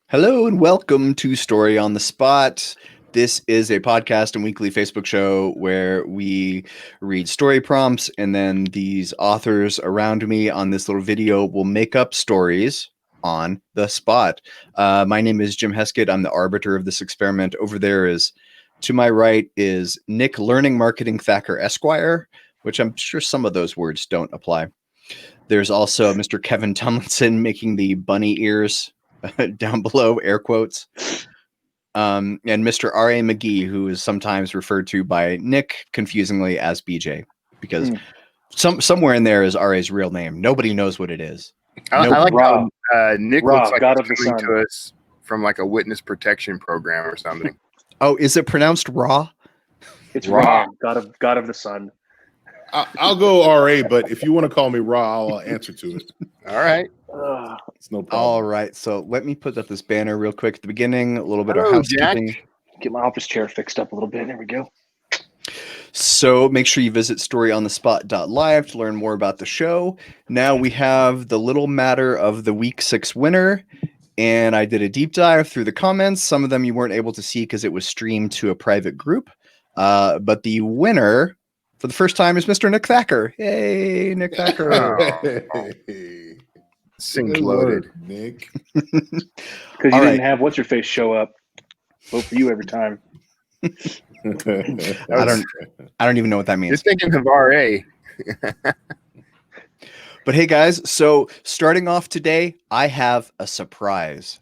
Hello and welcome to Story on the Spot. This is a podcast and weekly Facebook show where we read story prompts, and then these authors around me on this little video will make up stories on the spot. My name is Jim Heskett. I'm the arbiter of this experiment. Over there is, to my right, is Nick Learning Marketing Thacker Esquire, which I'm sure some of those words don't apply. There's also Mr. Kevin Tumlinson making the bunny ears down below, air quotes. And Mr. R.A. McGee, who is sometimes referred to by Nick confusingly as BJ, because somewhere in there is R.A.'s real name. Nobody knows what it is. I like Ra. how Nick Ra, looks like God he's of the coming Sun. to us from like a witness protection program or something. Oh, is it pronounced Raw? It's Ra. Ra, God of the Sun. I'll go RA, but if you want to call me Raw, I'll answer to it. All right. It's no problem. All right, so let me put up this banner real quick at the beginning. A little bit of Hello, Jack. housekeeping. Get my office chair fixed up a little bit. There we go. So make sure you visit storyonthespot.live to learn more about the show. Now we have the little matter of the week 6 winner, and I did a deep dive through the comments. Some of them you weren't able to see because it was streamed to a private group. But the winner for the first time is Mr. Nick Thacker. Yay, Nick Thacker. Sink Good loaded. work, Nick. Because you All didn't right. have what's-your-face show up. Vote for you every time. I don't even know what that You're means. thinking of RA. But hey guys, so starting off today, I have a surprise.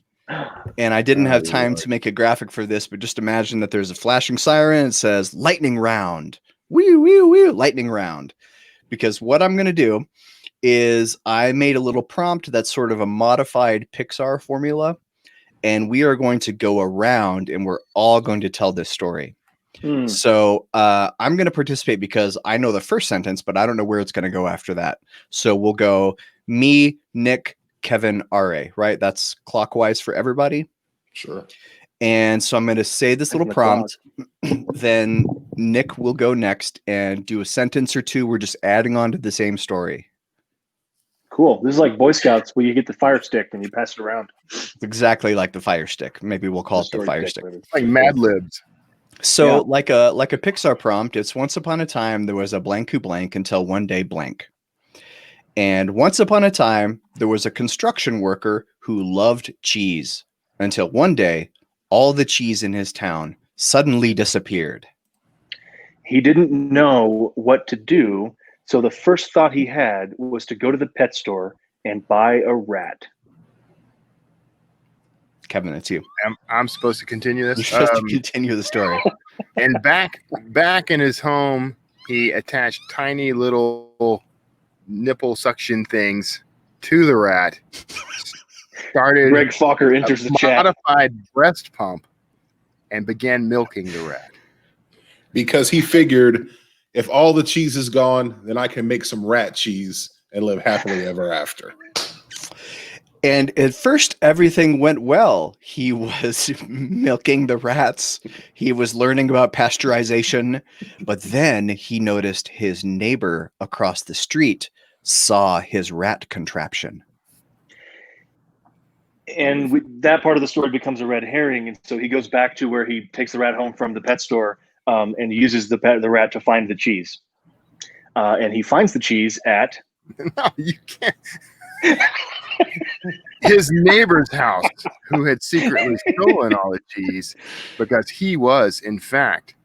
And I didn't have time to make a graphic for this, but just imagine that there's a flashing siren. It says lightning round. Wee, wee, wee, lightning round. Because what I'm going to do is I made a little prompt that's sort of a modified Pixar formula. And we are going to go around and we're all going to tell this story. So I'm going to participate because I know the first sentence, but I don't know where it's going to go after that. So we'll go me, Nick, Kevin, R.A., right? That's clockwise for everybody. Sure. And so I'm going to say this little prompt. Then Nick will go next and do a sentence or two. We're just adding on to the same story. Cool. This is like Boy Scouts where you get the fire stick and you pass it around. It's exactly like the fire stick. Maybe we'll call it the fire stick. Like Mad Libs. So Yeah. like a Pixar prompt, it's once upon a time there was a blank who blank until one day blank. And once upon a time there was a construction worker who loved cheese until one day all the cheese in his town suddenly disappeared. He didn't know what to do, so the first thought he had was to go to the pet store and buy a rat. Kevin, it's you. I'm supposed to continue You're this. supposed to continue the story. And back in his home, he attached tiny little nipple suction things to the rat. Started Greg Fokker enters the chat. modified breast pump and began milking the rat. Because he figured if all the cheese is gone, then I can make some rat cheese and live happily ever after. And at first, everything went well. He was milking the rats. He was learning about pasteurization. But then he noticed his neighbor across the street saw his rat contraption. And that part of the story becomes a red herring. And so he goes back to where he takes the rat home from the pet store and uses the rat to find the cheese. And he finds the cheese at... No, you can't. His neighbor's house, who had secretly stolen all the cheese because he was, in fact,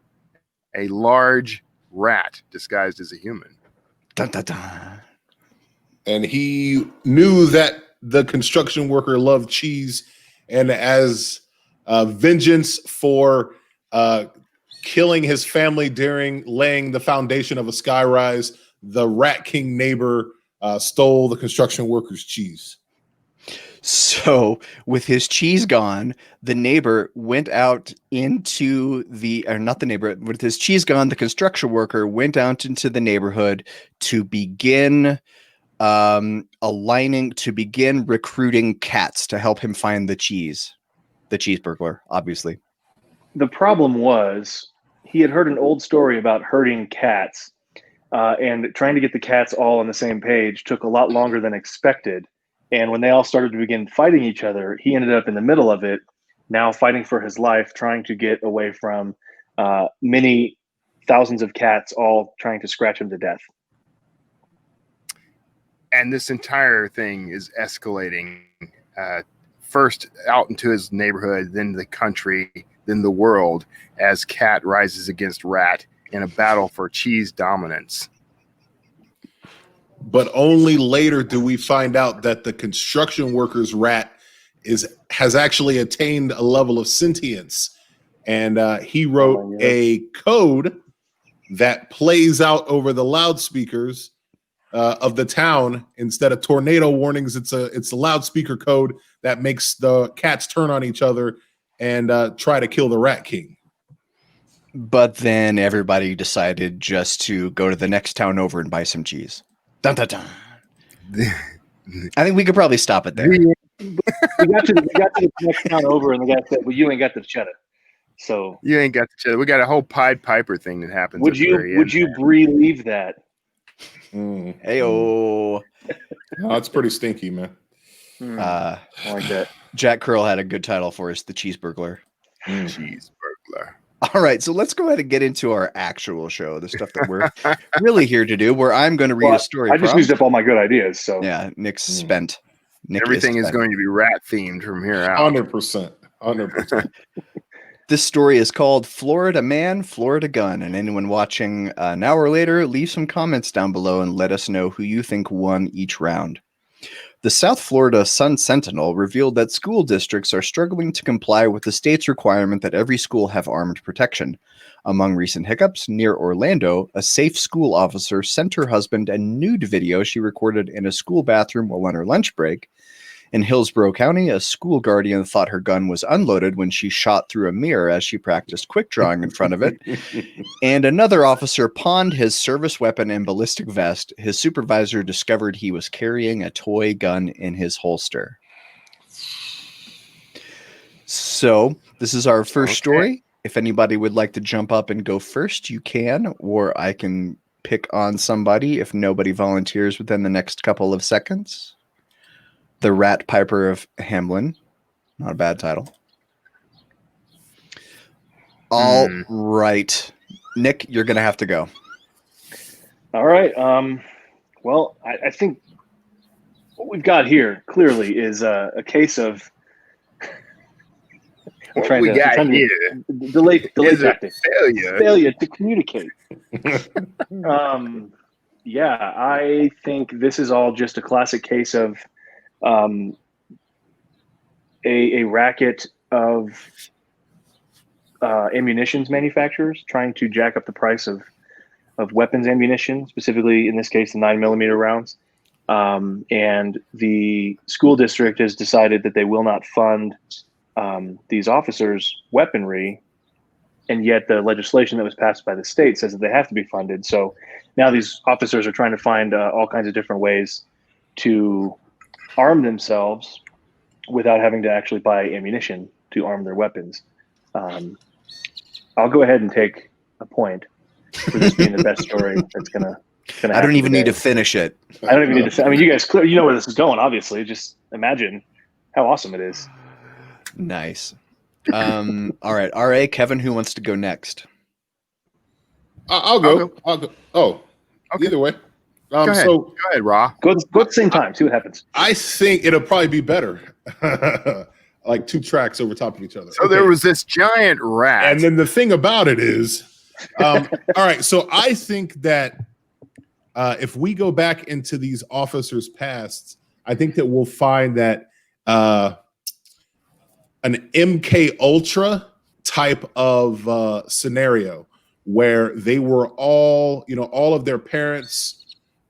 a large rat disguised as a human. Dun, dun, dun. And he knew that the construction worker loved cheese, and as vengeance for killing his family during laying the foundation of a skyrise, the Rat King neighbor stole the construction worker's cheese. So with his cheese gone, the neighbor went out into not the neighbor, with his cheese gone, the construction worker went out into the neighborhood to begin recruiting cats to help him find the cheese burglar, obviously. The problem was he had heard an old story about herding cats, and trying to get the cats all on the same page took a lot longer than expected. And when they all started to begin fighting each other, he ended up in the middle of it, now fighting for his life, trying to get away from many thousands of cats all trying to scratch him to death. And this entire thing is escalating, first out into his neighborhood, then the country, then the world, as cat rises against rat in a battle for cheese dominance. But only later do we find out that the construction worker's rat has actually attained a level of sentience. And he wrote a code that plays out over the loudspeakers of the town. Instead of tornado warnings, it's a loudspeaker code that makes the cats turn on each other and try to kill the Rat King. But then everybody decided just to go to the next town over and buy some cheese. Dun, dun, dun. I think we could probably stop it there. We got to the next town over, and the guy said, "Well, you ain't got the cheddar." So you ain't got the cheddar. We got a whole Pied Piper thing that happens. Would you relieve that? Heyo. Oh, it's pretty stinky, man. I like that. Jack Curl had a good title for us, the Cheese Burglar. Cheese Burglar. All right, so let's go ahead and get into our actual show, the stuff that we're really here to do, where I'm going to read a story. I just used up all my good ideas, so yeah, Nick's spent. Everything is going to be rat themed from here out. 100%. This story is called Florida Man, Florida Gun, and anyone watching now or later, leave some comments down below and let us know who you think won each round. The South Florida Sun-Sentinel revealed that school districts are struggling to comply with the state's requirement that every school have armed protection. Among recent hiccups, near Orlando, a safe school officer sent her husband a nude video she recorded in a school bathroom while on her lunch break. In Hillsborough County, a school guardian thought her gun was unloaded when she shot through a mirror as she practiced quick drawing in front of it. And another officer pawned his service weapon and ballistic vest. His supervisor discovered he was carrying a toy gun in his holster. So this is our first story. If anybody would like to jump up and go first, you can, or I can pick on somebody if nobody volunteers within the next couple of seconds. The Rat Piper of Hamlin. Not a bad title. All right. Nick, you're going to have to go. All right. Well, I think what we've got here clearly is a case of delay tactic. Failure to communicate. Yeah, I think this is all just a classic case of a racket of ammunitions manufacturers trying to jack up the price of weapons ammunition, specifically in this case the 9mm rounds. And the school district has decided that they will not fund these officers' weaponry, and yet the legislation that was passed by the state says that they have to be funded. So now these officers are trying to find all kinds of different ways to arm themselves without having to actually buy ammunition to arm their weapons. I'll go ahead and take a point for this being the best story that's gonna I don't even need to finish it. I don't even need to. I mean, you guys clearly you know where this is going. Obviously, just imagine how awesome it is. Nice. All right, RA, Kevin, who wants to go next? I'll go. Oh, okay. Either way. Go ahead. So go ahead, Ra. Go at the same time. See what happens. I think it'll probably be better, like two tracks over top of each other. So there was this giant rat, and then the thing about it is, all right. So I think that if we go back into these officers' pasts, I think that we'll find that an MK Ultra type of scenario where they were all, all of their parents.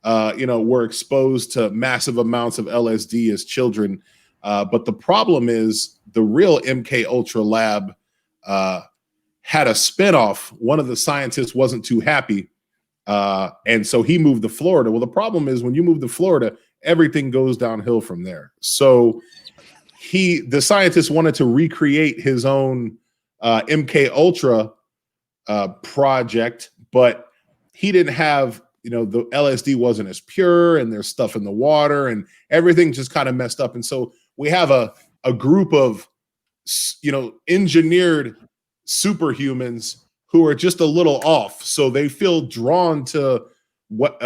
Were exposed to massive amounts of LSD as children. But the problem is the real MK Ultra lab had a spinoff. One of the scientists wasn't too happy. And so he moved to Florida. Well, the problem is when you move to Florida, everything goes downhill from there. So the scientist wanted to recreate his own MK Ultra project, but he didn't have the LSD wasn't as pure, and there's stuff in the water, and everything just kind of messed up. And so we have a group of engineered superhumans who are just a little off, so they feel drawn to what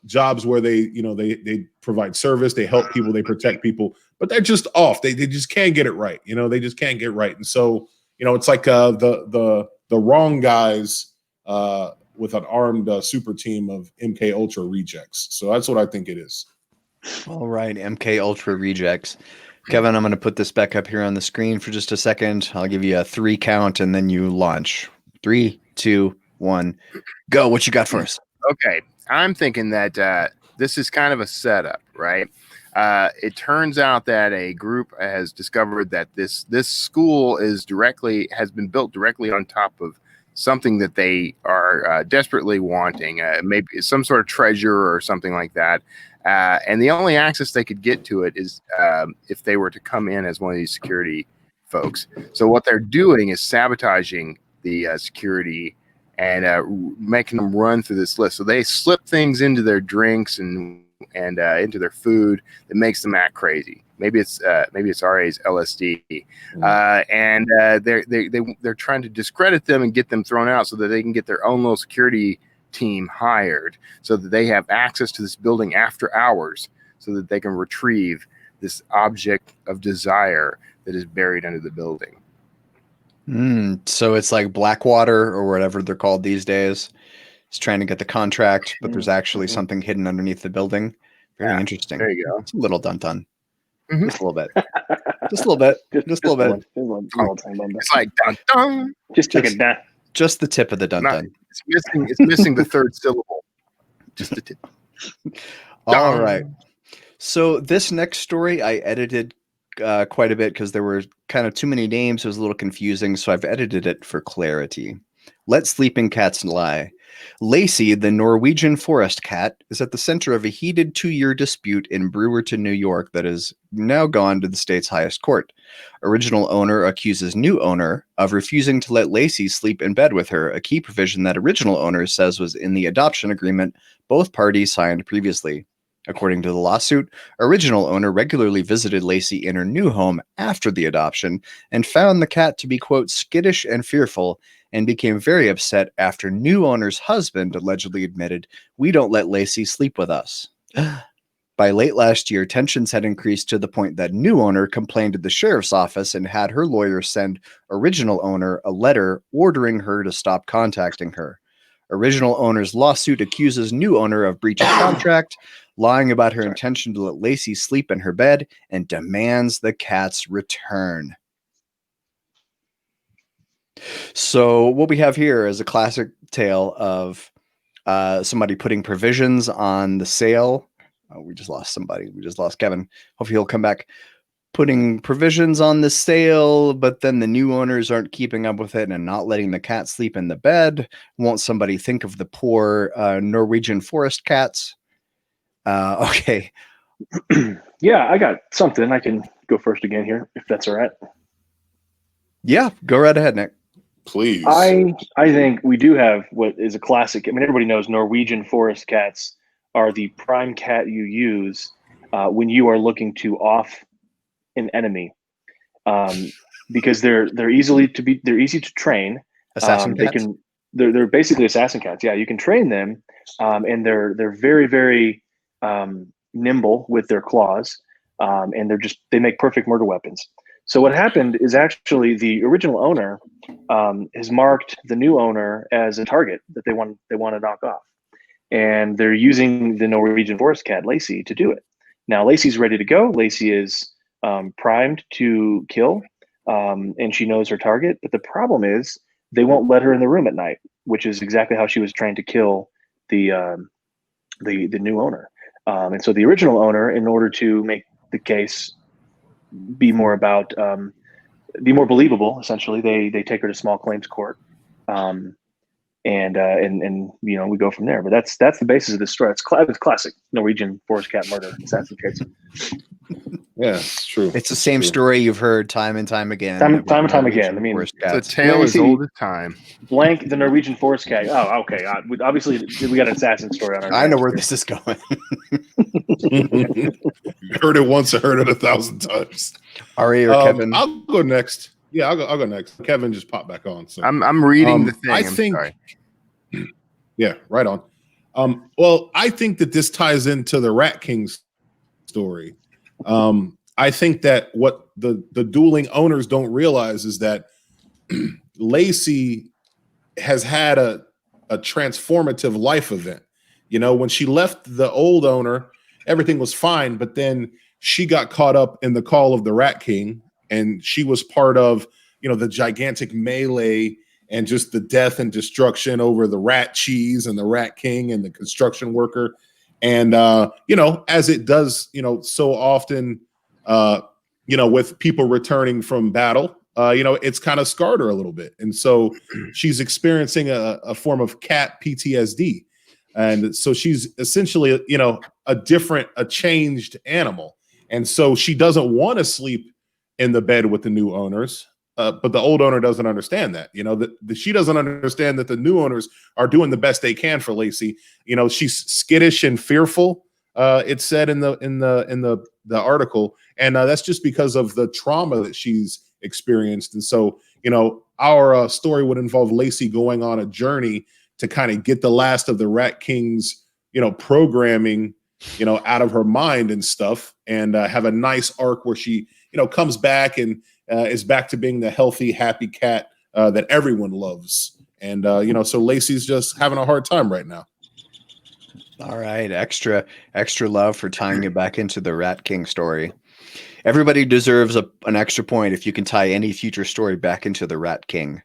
jobs where they provide service, they help people, they protect people, but they're just off. They just can't get it right. They just can't get right. And so it's like the wrong guys with an armed super team of MK Ultra rejects. So that's what I think it is. All right, MK Ultra rejects. Kevin, I'm going to put this back up here on the screen for just a second. I'll give you a 3 count and then you launch. 3, 2, 1, go. What you got for us? Okay, I'm thinking that this is kind of a setup, right? It turns out that a group has discovered that this school has been built directly on top of something that they are desperately wanting, maybe some sort of treasure or something like that. And the only access they could get to it is if they were to come in as one of these security folks. So what they're doing is sabotaging the security and making them run through this list. So they slip things into their drinks and into their food that makes them act crazy. Maybe it's RA's LSD, and they're trying to discredit them and get them thrown out so that they can get their own little security team hired, so that they have access to this building after hours, so that they can retrieve this object of desire that is buried under the building. So it's like Blackwater or whatever they're called these days. It's trying to get the contract, but there's actually something hidden underneath the building. Very interesting. There you go. It's a little dun-dun. Just a little bit. Just a little bit. Just a little bit. It's like dun-dun. Just take it down. Just the tip of the dun-dun. It's missing the third syllable. Just the tip. All right. So this next story I edited quite a bit because there were kind of too many names. It was a little confusing, so I've edited it for clarity. Let sleeping cats lie. Lacey, the Norwegian forest cat, is at the center of a heated 2-year dispute in Brewerton, New York that has now gone to the state's highest court. Original owner accuses new owner of refusing to let Lacey sleep in bed with her, a key provision that original owner says was in the adoption agreement both parties signed previously. According to the lawsuit, original owner regularly visited Lacey in her new home after the adoption and found the cat to be, quote, skittish and fearful, and became very upset after new owner's husband allegedly admitted, "We don't let Lacey sleep with us." By late last year, tensions had increased to the point that new owner complained to the sheriff's office and had her lawyer send original owner a letter ordering her to stop contacting her. Original owner's lawsuit accuses new owner of breach of contract, lying about her intention to let Lacey sleep in her bed, and demands the cat's return. So what we have here is a classic tale of somebody putting provisions on the sale. Oh, we just lost somebody. We just lost Kevin. Hopefully he'll come back. Putting provisions on the sale, but then the new owners aren't keeping up with it and not letting the cat sleep in the bed. Won't somebody think of the poor Norwegian forest cats? Okay. Yeah, I got something. I can go first again here, if that's all right. Yeah, go right ahead, Nick. Please. I think we do have what is a classic. I mean, everybody knows Norwegian forest cats are the prime cat you use when you are looking to off an enemy, because they're easy to train. Assassin cats. They're basically assassin cats. Yeah, you can train them, and they're very, very nimble with their claws, and they make perfect murder weapons. So what happened is actually the original owner has marked the new owner as a target that they want to knock off, and they're using the Norwegian forest cat Lacey to do it. Now Lacey's ready to go. Lacey is primed to kill, and she knows her target. But the problem is they won't let her in the room at night, which is exactly how she was trained to kill the new owner. And so the original owner, in order to make the case be more believable, essentially, they take her to small claims court, and and we go from there. But that's the basis of this story. It's classic Norwegian forest cat murder assassin case. Yeah, it's true. It's the same story you've heard time and time again. Time and time Norwegian again. I mean, forest It's a cats. tale as old as time. Blank the Norwegian forest cat. Oh, okay. Obviously, we got an assassin story on our I know hands where here. this is going. Heard it once, I heard it 1,000 times. Ari or Kevin? I'll go next. Yeah, I'll go next. Kevin just popped back on. So I'm reading the thing. I I'm think. sorry. Yeah, right on. Well, I think that this ties into the Rat King's story. I think that what the dueling owners don't realize is that Lacey has had a transformative life event. When she left the old owner, everything was fine, but then she got caught up in the call of the Rat King, and she was part of, the gigantic melee and just the death and destruction over the rat cheese and the Rat King and the construction worker. And, as it does, so often, with people returning from battle, it's kind of scarred her a little bit. And so she's experiencing a form of cat PTSD. And so she's essentially, a changed animal. And so she doesn't want to sleep in the bed with the new owners. But the old owner doesn't understand that, she doesn't understand that the new owners are doing the best they can for Lacey. She's skittish and fearful. It said in the article, and that's just because of the trauma that she's experienced. And so, our story would involve Lacey going on a journey to kind of get the last of the Rat King's, programming, out of her mind and stuff, and have a nice arc where she, comes back and is back to being the healthy, happy cat that everyone loves. And, so Lacey's just having a hard time right now. All right. Extra love for tying it back into the Rat King story. Everybody deserves an extra point if you can tie any future story back into the Rat King.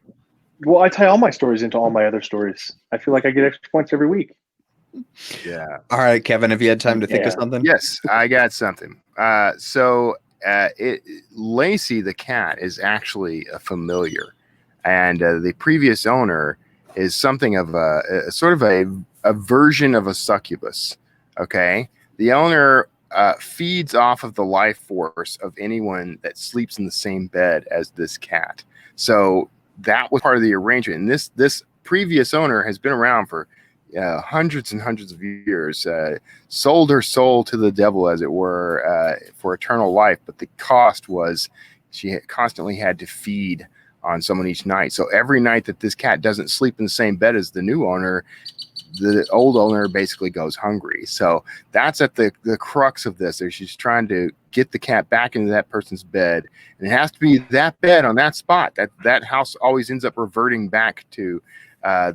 Well, I tie all my stories into all my other stories. I feel like I get extra points every week. Yeah. All right, Kevin, have you had time to think of something? Yes, I got something. Lacey the cat is actually a familiar, and the previous owner is something of a sort of a version of a succubus. Okay, the owner feeds off of the life force of anyone that sleeps in the same bed as this cat. So that was part of the arrangement. And this previous owner has been around for hundreds and hundreds of years, sold her soul to the devil, as it were, for eternal life. But the cost was she constantly had to feed on someone each night. So every night that this cat doesn't sleep in the same bed as the new owner, the old owner basically goes hungry. So that's at the crux of this. She's trying to get the cat back into that person's bed, and it has to be that bed on that spot. That house always ends up reverting back to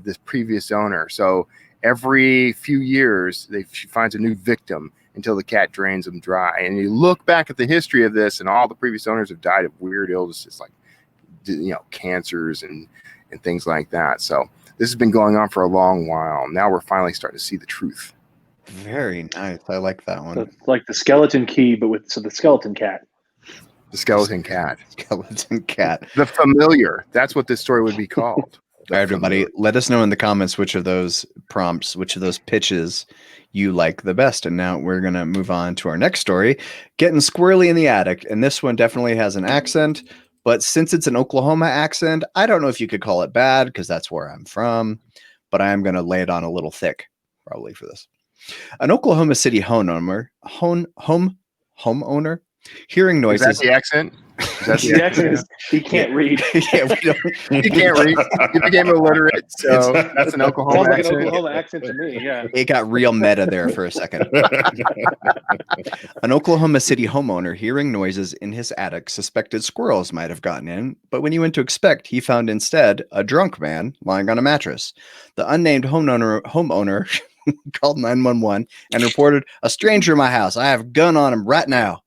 this previous owner. So every few years, she finds a new victim until the cat drains them dry. And you look back at the history of this, and all the previous owners have died of weird illnesses like cancers and things like that. So this has been going on for a long while. Now we're finally starting to see the truth. Very nice. I like that one. So it's like the skeleton key, but the skeleton cat. The skeleton cat. Skeleton cat. The familiar. That's what this story would be called. All right, everybody, let us know in the comments which of those prompts, which of those pitches you like the best. And now we're going to move on to our next story, Getting Squirrely in the Attic. And this one definitely has an accent, but since it's an Oklahoma accent, I don't know if you could call it bad because that's where I'm from, but I am going to lay it on a little thick probably for this. An Oklahoma City homeowner, hearing noises. Is that the accent? The accent is he can't read. Yeah, we don't. He can't read. He became illiterate, so that's an Oklahoma Sounds like accent. an Oklahoma accent to me. Yeah. It got real meta there for a second. An Oklahoma City homeowner hearing noises in his attic suspected squirrels might have gotten in, but when he went to inspect, he found instead a drunk man lying on a mattress. The unnamed homeowner called 911 and reported, "A stranger in my house. I have a gun on him right now."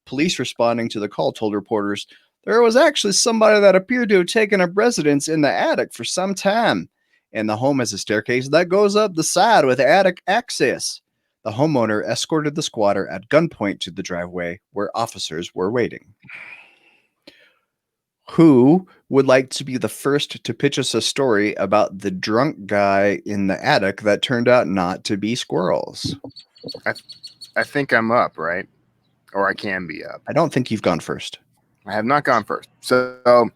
Police responding to the call told reporters there was actually somebody that appeared to have taken up residence in the attic for some time, and the home has a staircase that goes up the side with attic access. The homeowner escorted the squatter at gunpoint to the driveway where officers were waiting. Who would like to be the first to pitch us a story about the drunk guy in the attic that turned out not to be squirrels? I think I'm up, right? Or I can be up. I don't think you've gone first. I have not gone first. So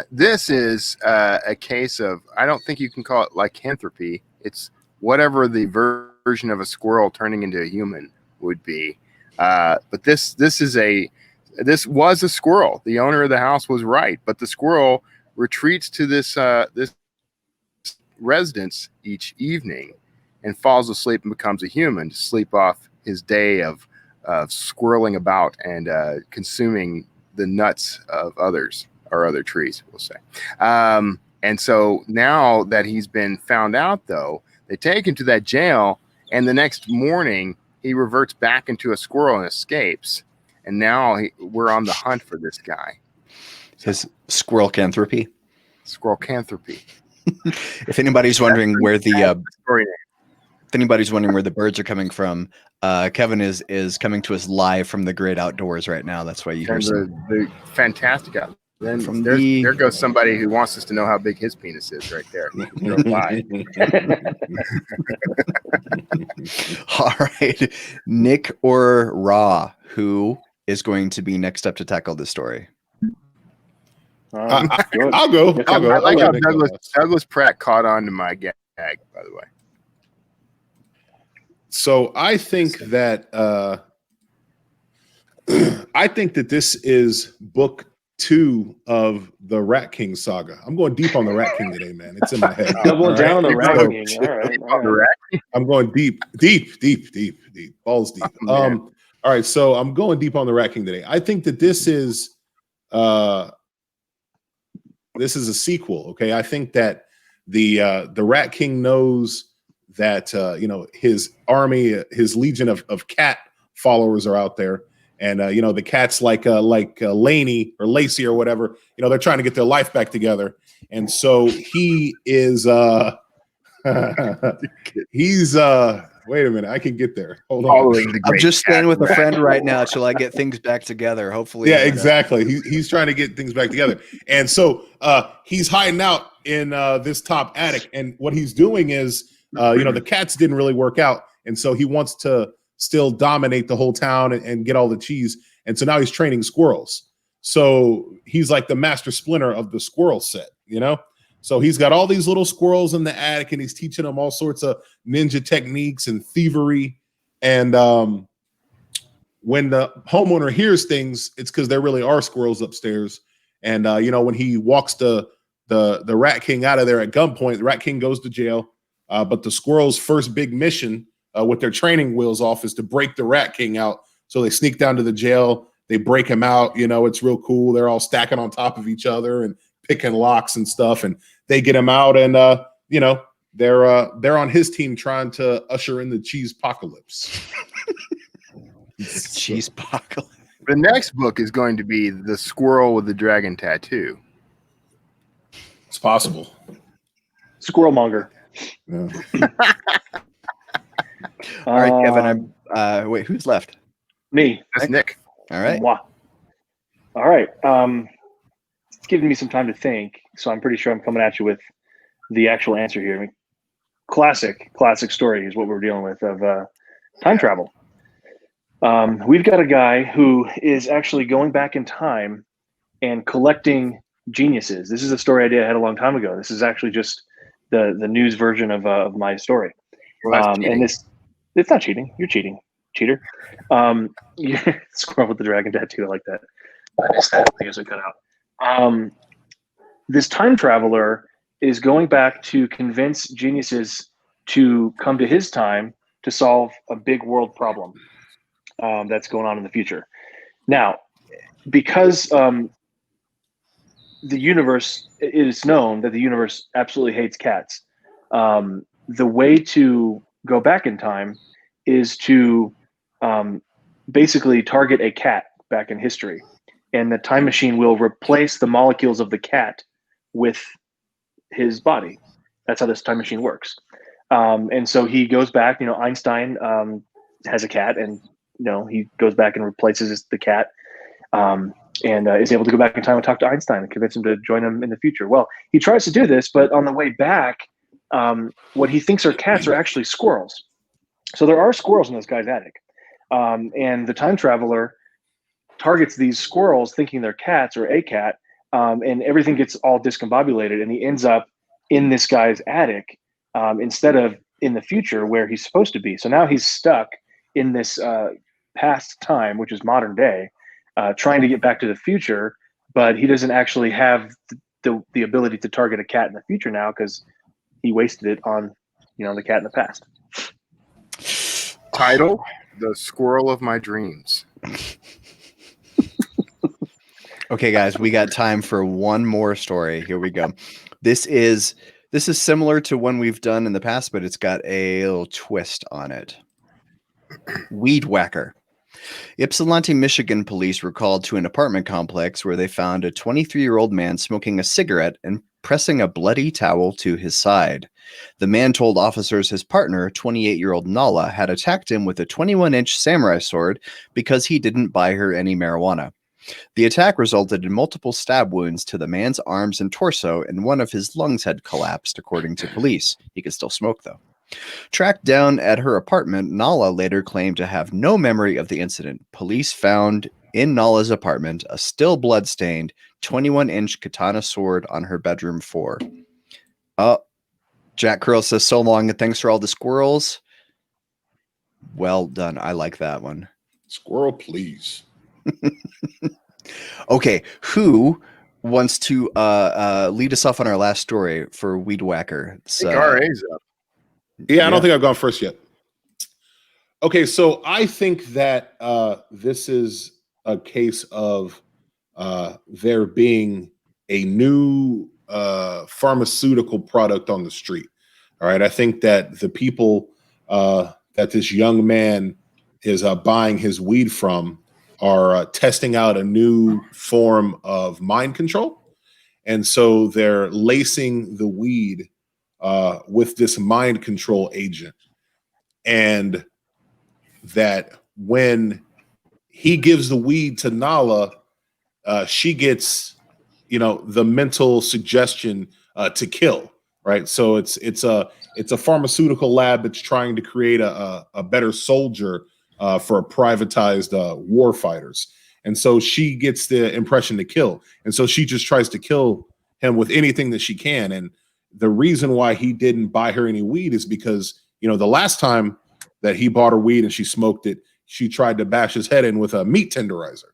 this is a case of, I don't think you can call it lycanthropy. It's whatever the version of a squirrel turning into a human would be. But this was a squirrel. The owner of the house was right, but the squirrel retreats to this residence each evening and falls asleep and becomes a human to sleep off his day of squirreling about and consuming the nuts of others or other trees, we'll say. And so now that he's been found out, though, they take him to that jail, and the next morning he reverts back into a squirrel and escapes. And now we're on the hunt for this guy. His squirrelcanthropy. Squirrelcanthropy. If anybody's wondering where the story if anybody's wondering where the birds are coming from, Kevin is coming to us live from the great outdoors right now. That's why you hear the fantastic out. Then From there goes somebody who wants us to know how big his penis is right there. Drove by. All right, Nick or Raw, who is going to be next up to tackle this story? I'll go. I like how Nick go. Douglas Pratt caught on to my gag, by the way. So I think that this is book 2 of the Rat King saga. I'm going deep on the Rat King today, man. It's in my head. Double down on the Rat So, King. All right. I'm going deep, balls deep. Oh, All right, so I'm going deep on the Rat King today. I think that this is a sequel. Okay, I think that the Rat King knows that his army, his legion of cat followers are out there, and the cats like Laney or Lacey or whatever, they're trying to get their life back together, and so he is he's wait a minute, I can get there. Hold on. I'm just staying with a friend right now till I get things back together. Hopefully, yeah, exactly. He's trying to get things back together, and so he's hiding out in this top attic, and what he's doing is, the cats didn't really work out, and so he wants to still dominate the whole town and get all the cheese, and so now he's training squirrels. So he's like the master splinter of the squirrel set, So he's got all these little squirrels in the attic, and he's teaching them all sorts of ninja techniques and thievery. And when the homeowner hears things, it's because there really are squirrels upstairs. And when he walks the Rat King out of there at gunpoint, the Rat King goes to jail. But the squirrels' first big mission with their training wheels off is to break the Rat King out. So they sneak down to the jail. They break him out. It's real cool. They're all stacking on top of each other and picking locks and stuff. And they get him out, and they're on his team trying to usher in the Cheesepocalypse. Cheesepocalypse. The next book is going to be The Squirrel with the Dragon Tattoo. It's possible. Squirrel monger. Yeah. All right, Kevin. Wait, who's left? Me. That's Nick. All right. Moi. All right. It's giving me some time to think, so I'm pretty sure I'm coming at you with the actual answer here. I mean, classic story is what we're dealing with of time travel. We've got a guy who is actually going back in time and collecting geniuses. This is a story idea I had a long time ago. This is actually just the news version of my story. Well, And it's not cheating. You're cheating, cheater. Squirrel with the dragon tattoo. I like that. I missed that. I guess I cut out. This time traveler is going back to convince geniuses to come to his time to solve a big world problem that's going on in the future. Now, because the universe, it is known that the universe absolutely hates cats. The way to go back in time is to basically target a cat back in history, and the time machine will replace the molecules of the cat with his body. That's how this time machine works. And so he goes back. Einstein has a cat, and he goes back and replaces the cat. is able to go back in time and talk to Einstein and convince him to join him in the future. Well, he tries to do this, but on the way back, what he thinks are cats are actually squirrels. So there are squirrels in this guy's attic. And the time traveler targets these squirrels thinking they're cats or a cat, and everything gets all discombobulated, and he ends up in this guy's attic instead of in the future where he's supposed to be. So now he's stuck in this past time, which is modern day, trying to get back to the future, but he doesn't actually have the ability to target a cat in the future now because he wasted it on, the cat in the past. Title: The Squirrel of My Dreams. Okay, guys, we got time for one more story. Here we go. This is similar to one we've done in the past, but it's got a little twist on it. Weed whacker. Ypsilanti, Michigan police were called to an apartment complex where they found a 23-year-old man smoking a cigarette and pressing a bloody towel to his side. The man told officers his partner, 28-year-old Nala, had attacked him with a 21-inch samurai sword because he didn't buy her any marijuana. The attack resulted in multiple stab wounds to the man's arms and torso, and one of his lungs had collapsed, according to police. He could still smoke, though. Tracked down at her apartment, Nala later claimed to have no memory of the incident. Police found in Nala's apartment a still blood-stained 21-inch katana sword on her bedroom floor. Jack Curl says, so long and thanks for all the squirrels. Well done. I like that one. Squirrel, please. Okay, who wants to lead us off on our last story for Weed Whacker? I think RA's up. Yeah, I don't think I've gone first yet. Okay, so I think that this is a case of there being a new pharmaceutical product on the street. All right, I think that the people that this young man is buying his weed from are testing out a new form of mind control. And so they're lacing the weed with this mind control agent. And that when he gives the weed to Nala, she gets, the mental suggestion to kill, right? So it's a pharmaceutical lab that's trying to create a better soldier for privatized war fighters. And so she gets the impression to kill. And so she just tries to kill him with anything that she can. And the reason why he didn't buy her any weed is because, the last time that he bought her weed and she smoked it, she tried to bash his head in with a meat tenderizer.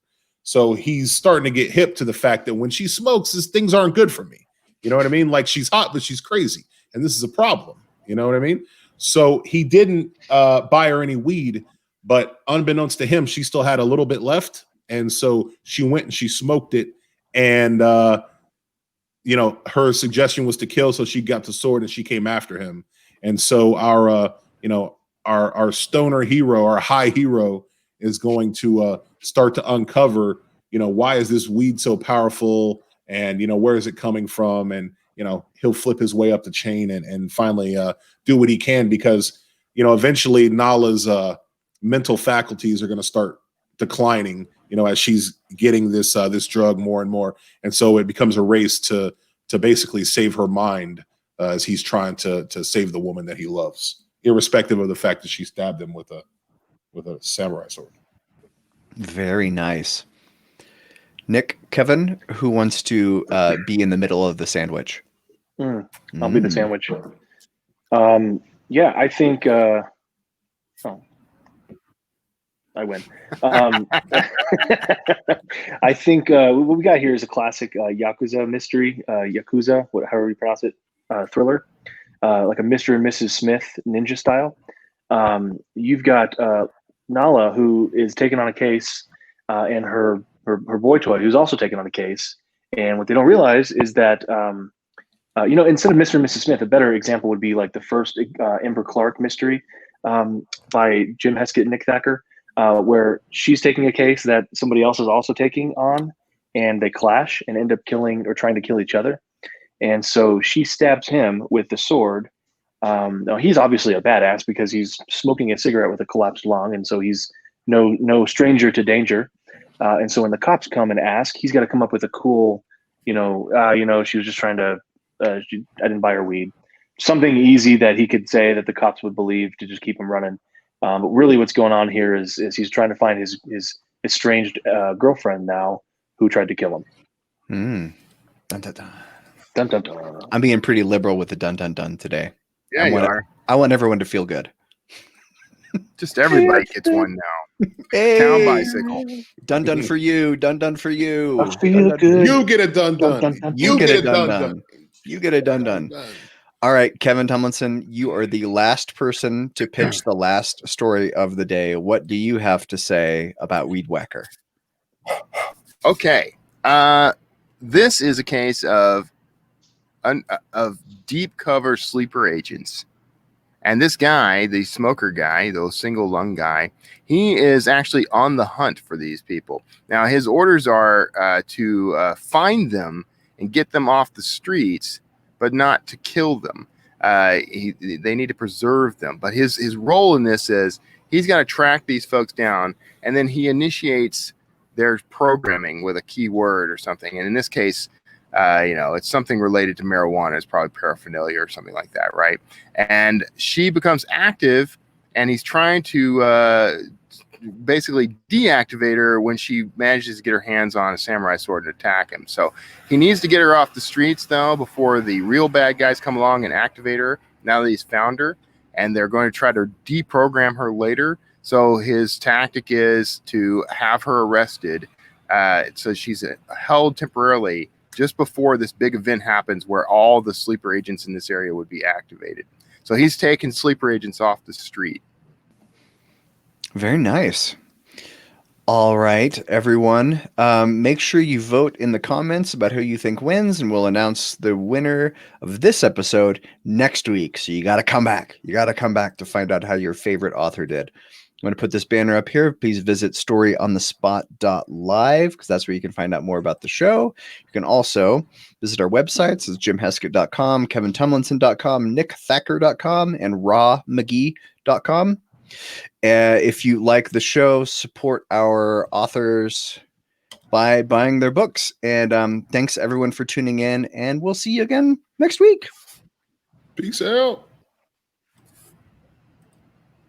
So he's starting to get hip to the fact that when she smokes, things aren't good for me. You know what I mean? Like, she's hot, but she's crazy. And this is a problem. You know what I mean? So he didn't buy her any weed, but unbeknownst to him, she still had a little bit left. And so she went and she smoked it. And, her suggestion was to kill. So she got the sword and she came after him. And so our stoner hero, our high hero, is going to start to uncover, why is this weed so powerful? And, where is it coming from? And, he'll flip his way up the chain and finally do what he can, because, eventually Nala's mental faculties are going to start declining, as she's getting this drug more and more. And so it becomes a race to basically save her mind as he's trying to save the woman that he loves, irrespective of the fact that she stabbed him with a samurai sword. Very nice. Nick, Kevin, who wants to be in the middle of the sandwich? I'll be the sandwich. Yeah, I think. I win. I think what we got here is a classic Yakuza mystery, Yakuza, however you pronounce it, thriller, like a Mr. and Mrs. Smith ninja style. You've got Nala, who is taking on a case, and her boy toy, who's also taking on a case. And what they don't realize is that, instead of Mr. and Mrs. Smith, a better example would be like the first Amber Clark mystery by Jim Heskett and Nick Thacker, where she's taking a case that somebody else is also taking on, and they clash and end up killing or trying to kill each other. And so she stabs him with the sword. Now he's obviously a badass because he's smoking a cigarette with a collapsed lung, and so he's no stranger to danger. And so when the cops come and ask, he's got to come up with a cool, she was just trying to, I didn't buy her weed. Something easy that he could say that the cops would believe to just keep him running. But really what's going on here is he's trying to find his estranged girlfriend now who tried to kill him. Dun, dun, dun. Dun, dun, dun. I'm being pretty liberal with the dun dun dun today. Yeah, you are. I want everyone to feel good. Just everybody gets one now. Hey, Town bicycle. dun dun for you. Dun dun for you. I feel good. You get a dun dun. Dun, dun, dun. You get a dun dun. You get a dun dun. Dun. All right, Kevin Tumlinson, you are the last person to pitch the last story of the day. What do you have to say about Weed Whacker? Okay. This is a case of deep cover sleeper agents. And this guy, the smoker guy, the single lung guy, he is actually on the hunt for these people. Now, his orders are to find them and get them off the streets, but not to kill them. They need to preserve them. But his role in this is he's got to track these folks down, and then he initiates their programming with a keyword or something. And in this case, it's something related to marijuana. It's probably paraphernalia or something like that, right? And she becomes active, and he's trying to basically deactivate her when she manages to get her hands on a samurai sword and attack him. So he needs to get her off the streets, though, before the real bad guys come along and activate her, now that he's found her. And they're going to try to deprogram her later. So his tactic is to have her arrested. So she's held temporarily just before this big event happens where all the sleeper agents in this area would be activated. So he's taking sleeper agents off the street. Very nice. All right, everyone. Make sure you vote in the comments about who you think wins, and we'll announce the winner of this episode next week. So you got to come back. You got to come back to find out how your favorite author did. I'm going to put this banner up here. Please visit storyonthespot.live because that's where you can find out more about the show. You can also visit our websites. It's jimheskett.com, kevintumlinson.com, nickthacker.com, and rawmcgee.com. If you like the show, support our authors by buying their books. And thanks everyone for tuning in, and we'll see you again next week. Peace out.